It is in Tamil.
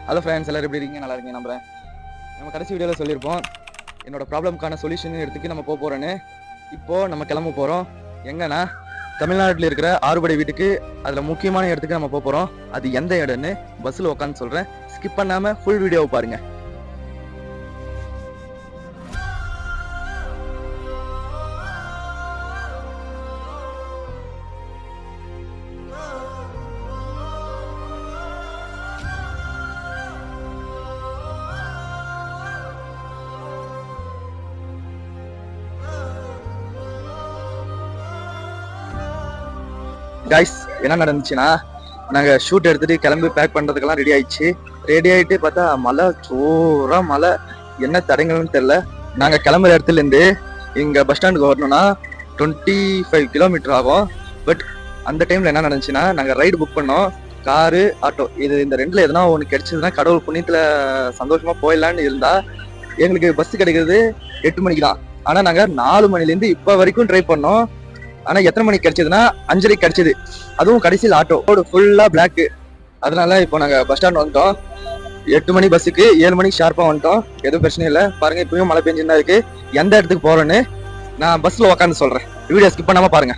ஹலோ ஃப்ரெண்ட்ஸ், எல்லாரும் எப்படி இருக்கீங்க? நல்லா இருக்கீங்க நம்புறேன். நம்ம கடைசி வீடியோவில் சொல்லியிருப்போம் என்னோட ப்ராப்ளம்க்கான சொல்யூஷன் எடுத்துக்கு நம்ம போகிறோன்னு. இப்போது நம்ம கிளம்ப போகிறோம். எங்கன்னா தமிழ்நாட்டில் இருக்கிற ஆறுபடை வீட்டுக்கு. அதில் முக்கியமான இடத்துக்கு நம்ம போகிறோம். அது எந்த இடம்னு பஸ்ஸில் உட்காந்து சொல்கிறேன். ஸ்கிப் பண்ணாமல் ஃபுல் வீடியோவை பாருங்கள். கைஸ், என்ன நடந்துச்சுன்னா, நாங்கள் ஷூட் எடுத்துட்டு கிளம்பி பேக் பண்ணுறதுக்கெல்லாம் ரெடி ஆயிடுச்சு. ரெடி ஆகிட்டு பார்த்தா மழை, சோறா மழை. என்ன தடைங்கள்னு தெரில. நாங்கள் கிளம்புற இடத்துலேருந்து இங்கே பஸ் ஸ்டாண்டுக்கு வரணும்னா 25 கிலோமீட்டர் ஆகும். பட் அந்த டைமில் என்ன நடந்துச்சுன்னா, நாங்கள் ரைடு புக் பண்ணோம். காரு, ஆட்டோ, இந்த ரெண்டில் எதனா ஒன்று கிடைச்சதுன்னா கடவுள் புண்ணியத்தில் சந்தோஷமாக போயிடலான்னு இருந்தால் எங்களுக்கு பஸ் கிடைக்கிறது 8 மணிக்கு தான். ஆனால் நாங்கள் 4 மணிலேருந்து இப்போ வரைக்கும் ட்ரை பண்ணோம். ஆனா எத்தனை மணிக்கு கிடைச்சதுன்னா 5:30 கிடைச்சது. அதுவும் கடைசியில் ஆட்டோ ரோடு ஃபுல்லா பிளாக்கு. அதனால இப்போ நாங்க பஸ் ஸ்டாண்ட் வந்துட்டோம். 8 மணி பஸ்ஸுக்கு 7 மணிக்கு ஷார்ப்பா வந்துட்டோம். எதுவும் பிரச்சனை இல்லை. பாருங்க, இப்பயும் மழை பெஞ்சுன்னு இருக்கு. எந்த இடத்துக்கு போறோன்னு நான் பஸ்ல உட்காந்து சொல்றேன். வீடியோ ஸ்கிப் பண்ணாம பாருங்க.